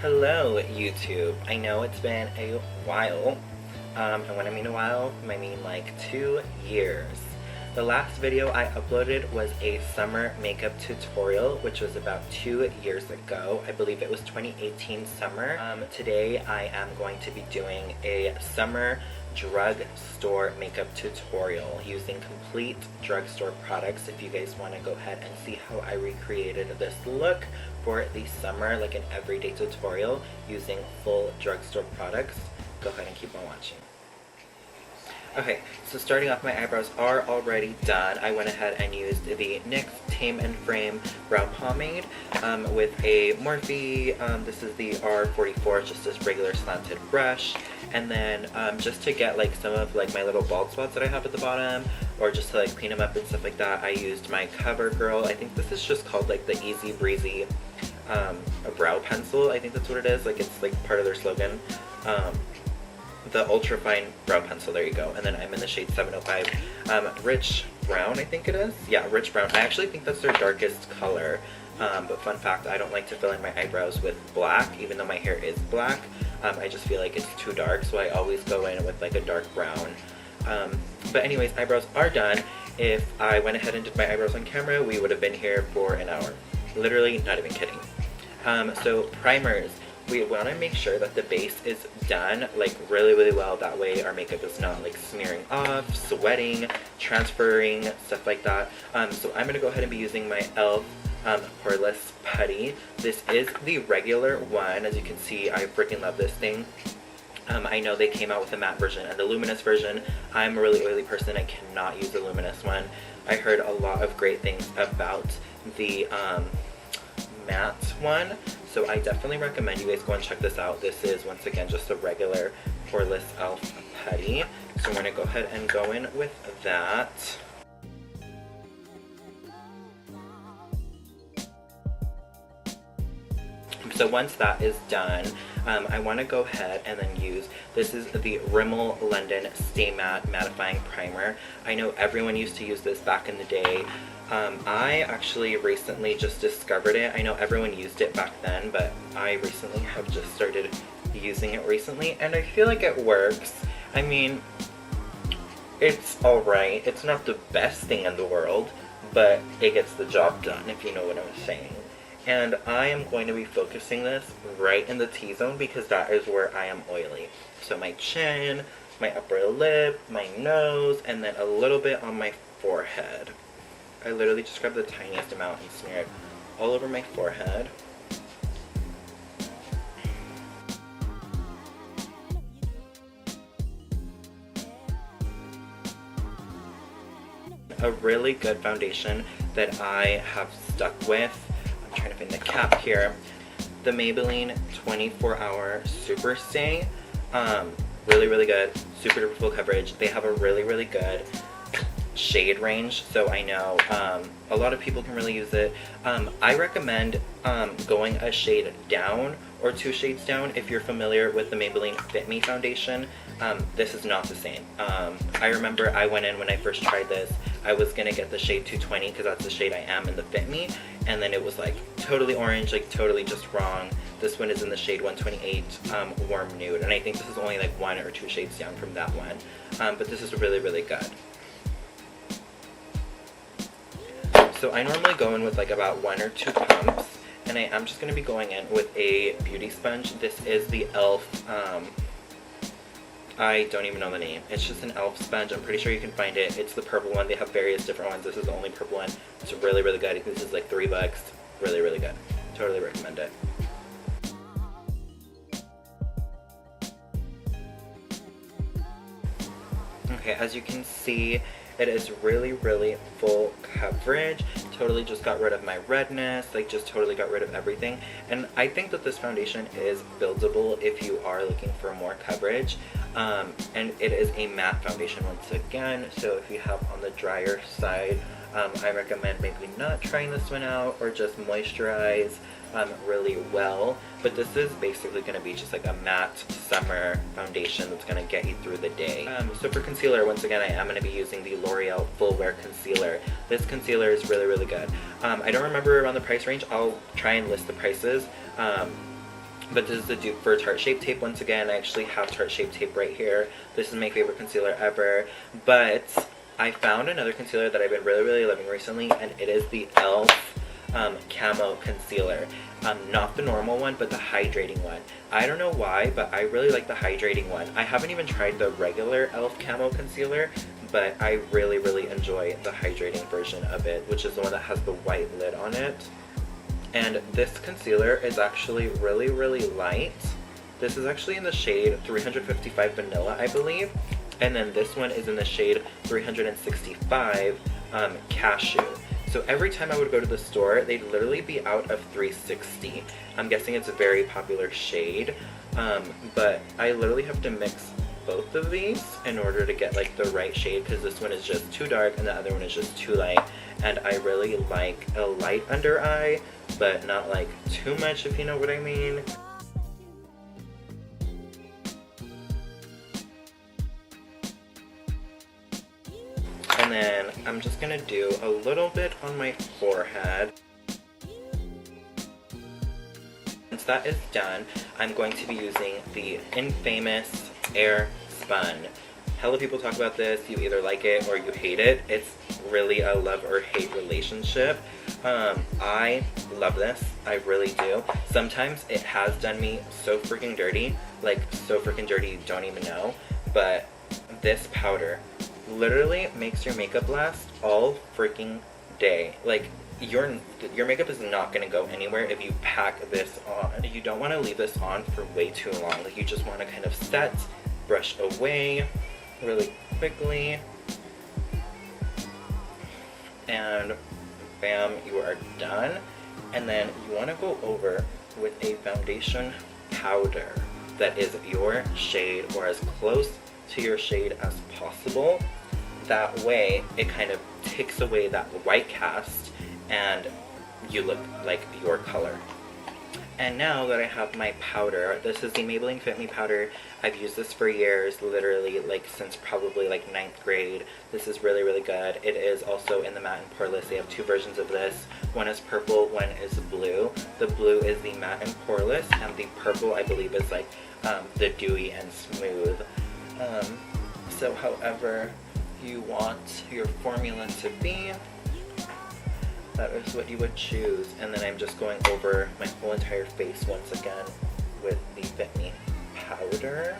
Hello YouTube. I know it's been a while, and when I mean a while, I mean like 2 years. The last video I uploaded was a summer makeup tutorial, which was about 2 years ago. I believe it was 2018 summer. Today I am going to be doing a summer drugstore makeup tutorial using complete drugstore products. If you guys want to go ahead and see how I recreated this look for the summer, like an everyday tutorial using full drugstore products, go ahead and keep on watching. Okay, so starting off, my eyebrows are already done. I went ahead and used the NYX Tame and Frame Brow Pomade with a Morphe. This is the R44, just this regular slanted brush. And then just to get like some of like my little bald spots that I have at the bottom, or just to like clean them up and stuff like that, I used my CoverGirl. I think this is just called like the Easy Breezy a brow pencil. I think that's what it is. Like it's like part of their slogan. The ultra fine brow pencil, there you go. And then I'm in the shade 705 Rich Brown, I think it is. Yeah, Rich Brown. I actually think that's their darkest color. But fun fact, I don't like to fill in my eyebrows with black, even though my hair is black. I just feel like it's too dark, so I always go in with like a dark brown. But anyways, eyebrows are done. If I went ahead and did my eyebrows on camera, we would have been here for an hour. Literally, not even kidding. So primers. We want to make sure that the base is done like really well. That way our makeup is not like smearing off, sweating, transferring, stuff like that. So I'm going to go ahead and be using my e.l.f. Poreless Putty. This is the regular one. As you can see, I freaking love this thing. I know they came out with a matte version and the luminous version. I'm a really oily person. I cannot use the luminous one. I heard a lot of great things about the matte one, so I definitely recommend you guys go and check this out. This is once again just a regular poreless e.l.f. putty, so we're gonna go ahead and go in with that. So once that is done, I want to go ahead and then use, this is the Rimmel London Stay Matte Mattifying Primer. I know everyone used to use this back in the day. I actually recently just discovered it. I know everyone used it back then, but I recently have just started using it recently, and I feel like it works. I mean, it's alright. It's not the best thing in the world, but it gets the job done, if you know what I'm saying. And I am going to be focusing this right in the T-zone because that is where I am oily. So my chin, my upper lip, my nose, and then a little bit on my forehead. I literally just grabbed the tiniest amount and smear it all over my forehead. A really good foundation that I have stuck with, I'm trying to find the cap here, the Maybelline 24-Hour Super Stay. Really good, super duper full coverage. They have a really good shade range, so I know a lot of people can really use it. I recommend going a shade down or 2 shades down if you're familiar with the Maybelline Fit Me foundation. This is not the same. I remember I went in when I first tried this, I was gonna get the shade 220 because that's the shade I am in the Fit Me, and then it was like totally orange, like totally just wrong. This one is in the shade 128 Warm Nude, and I think this is only like 1 or 2 shades down from that one, but this is really good. So I normally go in with like about 1 or 2 pumps, and I am just going to be going in with a beauty sponge. This is the e.l.f. I don't even know the name. It's just an e.l.f. sponge. I'm pretty sure you can find it. It's the purple one. They have various different ones. This is the only purple one. It's really good. I think this is like $3. Really good. Totally recommend it. Okay, as you can see, it is really full coverage. Totally just got rid of my redness, like just totally got rid of everything. And I think that this foundation is buildable if you are looking for more coverage. And it is a matte foundation once again, so if you have on the drier side, I recommend maybe not trying this one out, or just moisturize really well. But this is basically going to be just like a matte summer foundation that's going to get you through the day. So for concealer, once again, I am going to be using the L'Oreal Full Wear Concealer. This concealer is really good. I don't remember around the price range. I'll try and list the prices. But this is a dupe for Tarte Shape Tape. Once again, I actually have Tarte Shape Tape right here. This is my favorite concealer ever. But I found another concealer that I've been really loving recently, and it is the e.l.f. Camo Concealer. Not the normal one, but the hydrating one. I don't know why, but I really like the hydrating one. I haven't even tried the regular e.l.f. Camo Concealer, but I really enjoy the hydrating version of it, which is the one that has the white lid on it. And this concealer is actually really light. This is actually in the shade 355 Vanilla, I believe. And then this one is in the shade 365 Cashew. So every time I would go to the store, they'd literally be out of 360. I'm guessing it's a very popular shade, but I literally have to mix both of these in order to get like the right shade, because this one is just too dark and the other one is just too light. And I really like a light under eye, but not like too much, if you know what I mean. And then I'm just gonna do a little bit on my forehead. Once that is done, I'm going to be using the infamous Air Spun. Hella people talk about this. You either like it or you hate it. It's really a love or hate relationship. I love this. I really do. Sometimes it has done me so freaking dirty. Like, so freaking dirty you don't even know. But this powder literally makes your makeup last all freaking day. Like, your makeup is not going to go anywhere if you pack this on. You don't want to leave this on for way too long. Like, you just want to kind of set, brush away really quickly, and bam, you are done. And then you want to go over with a foundation powder that is your shade, or as close to your shade as possible. That way it kind of takes away that white cast and you look like your color. And now that I have my powder, this is the Maybelline Fit Me powder. I've used this for years, literally like since probably like 9th grade. This is really good. It is also in the matte and poreless. They have two versions of this. One is purple, one is blue. The blue is the matte and poreless, and the purple I believe is like the dewy and smooth. So however you want your formula to be, that is what you would choose. And then I'm just going over my whole entire face once again with the Fit Me powder.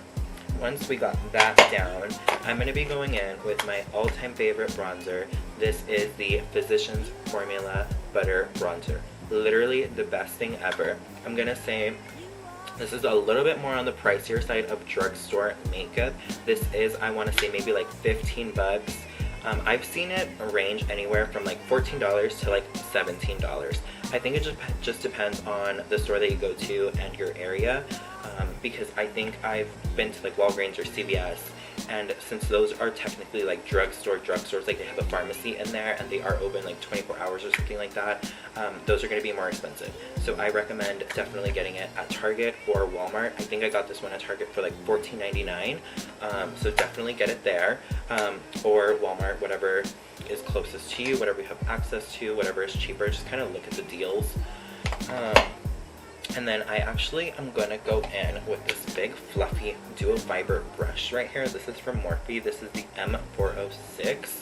Once we got that down, I'm going to be going in with my all-time favorite bronzer. This is the Physicians Formula Butter Bronzer. Literally the best thing ever. I'm going to say this is a little bit more on the pricier side of drugstore makeup. This is, I want to say, maybe like 15 bucks. I've seen it range anywhere from like $14 to like $17. I think it just depends on the store that you go to and your area, because I think I've been to like Walgreens or CVS, and since those are technically like drugstores, like they have a pharmacy in there and they are open like 24 hours or something like that, those are going to be more expensive. So I recommend definitely getting it at Target or Walmart. I think I got this one at Target for like $14.99, so definitely get it there, or Walmart, whatever is closest to you, whatever you have access to, whatever is cheaper. Just kind of look at the deals. And then I actually am going to go in with this big fluffy dual fiber brush right here. This is from Morphe. This is the M406.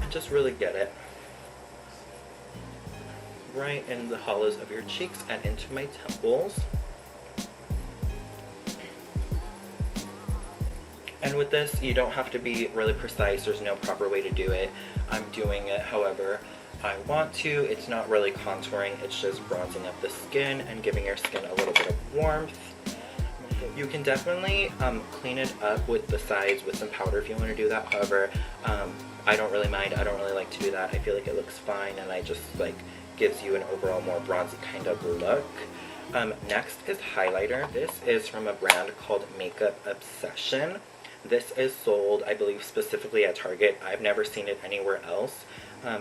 And just really get it right in the hollows of your cheeks and into my temples. And with this, you don't have to be really precise. There's no proper way to do it. I'm doing it however I want to. It's not really contouring, it's just bronzing up the skin and giving your skin a little bit of warmth. You can definitely clean it up with the sides with some powder if you want to do that. However, I don't really mind. I don't really like to do that. I feel like it looks fine, and I just like gives you an overall more bronzy kind of look. Next is highlighter. This is from a brand called Makeup Obsession. This is sold, I believe, specifically at Target. I've never seen it anywhere else.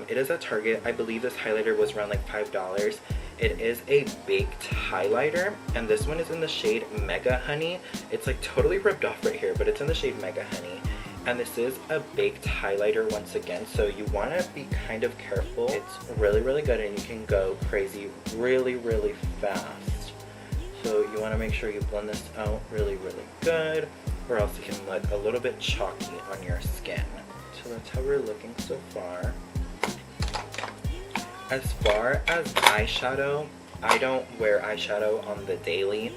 It is at Target. I believe this highlighter was around like $5. It is a baked highlighter, and this one is in the shade Mega Honey. It's like totally rubbed off right here, but it's in the shade Mega Honey. And this is a baked highlighter once again, so you want to be kind of careful. It's really good, and you can go crazy really fast. So you want to make sure you blend this out really, really good, or else it can look a little bit chalky on your skin. So that's how we're looking so far. As far as eyeshadow, I don't wear eyeshadow on the daily,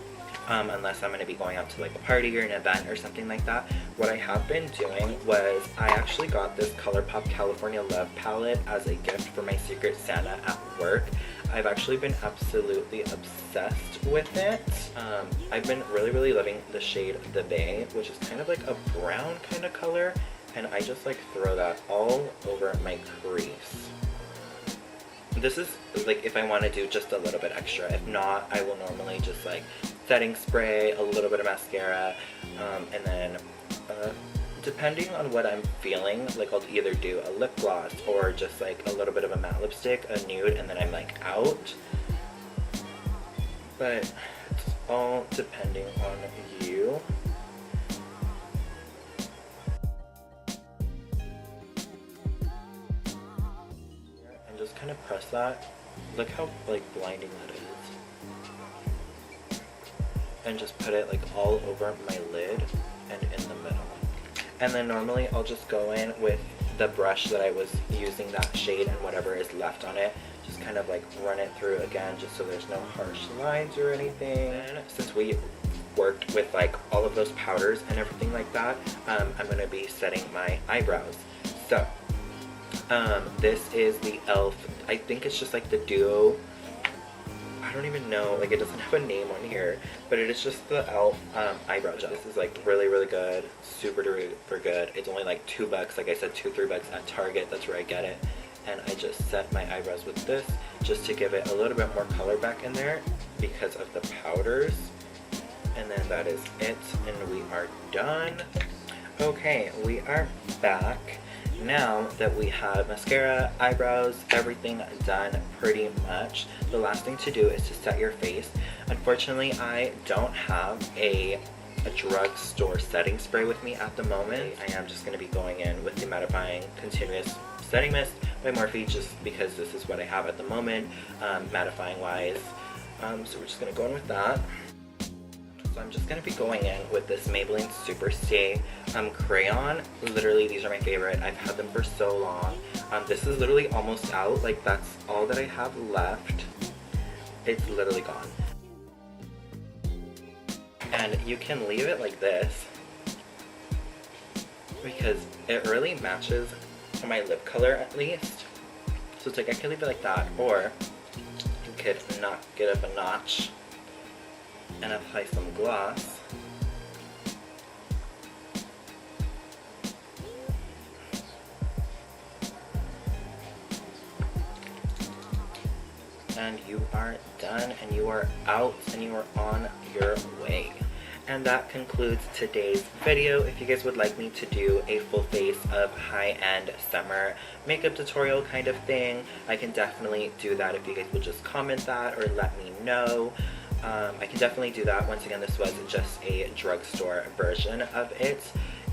unless I'm going to be going out to like a party or an event or something like that. What I have been doing was I actually got this ColourPop California Love palette as a gift for my Secret Santa at work. I've actually been absolutely obsessed with it. I've been really, really loving the shade The Bay, which is kind of like a brown kind of color, and I just like throw that all over my crease. This is like if I want to do just a little bit extra. If not, I will normally just like setting spray, a little bit of mascara, and then depending on what I'm feeling, like I'll either do a lip gloss or just like a little bit of a matte lipstick, a nude, and then I'm like out. But it's all depending on you. And just kind of press that. Look how like blinding that is. And just put it like all over my lid and in the middle. And then normally I'll just go in with the brush that I was using that shade and whatever is left on it. Just kind of like run it through again just so there's no harsh lines or anything. And since we worked with like all of those powders and everything like that, I'm going to be setting my eyebrows. So this is the e.l.f. I think it's just like the duo. I don't even know, like it doesn't have a name on here, but it is just the e.l.f. Eyebrow gel. This is like really, really good, super duper good. It's only like $2, like I said, $2-3 at Target. That's where I get it. And I just set my eyebrows with this just to give it a little bit more color back in there because of the powders. And then that is it, and we are done. Okay, we are back. Now that we have mascara, eyebrows, everything done pretty much, the last thing to do is to set your face. Unfortunately, I don't have a drugstore setting spray with me at the moment. I am just going to be going in with the Mattifying Continuous Setting Mist by Morphe just because this is what I have at the moment, mattifying wise. So we're just going to go in with that. So I'm just going to be going in with this Maybelline Super Stay crayon. Literally, these are my favorite. I've had them for so long. This is literally almost out. Like, that's all that I have left. It's literally gone. And you can leave it like this because it really matches my lip color at least. So it's like I can leave it like that, or you could get up a notch and apply some gloss. And you are done, and you are out, and you are on your way. And that concludes today's video. If you guys would like me to do a full face of high-end summer makeup tutorial kind of thing, I can definitely do that if you guys would just comment that or let me know. I can definitely do that. Once again, this was just a drugstore version of it.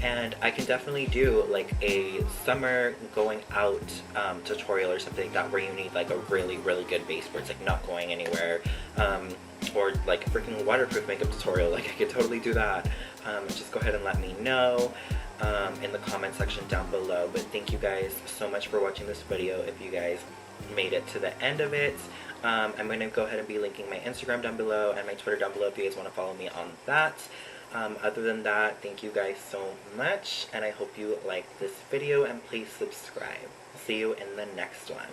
And I can definitely do like a summer going out tutorial or something like that where you need like a really, really good base where it's like not going anywhere. Or like a freaking waterproof makeup tutorial. Like I could totally do that. Just go ahead and let me know in the comment section down below. But thank you guys so much for watching this video. If you guys made it to the end of it, I'm going to go ahead and be linking my Instagram down below and my Twitter down below if you guys want to follow me on that. Other than that, thank you guys so much, and I hope you liked this video, and please subscribe. See you in the next one.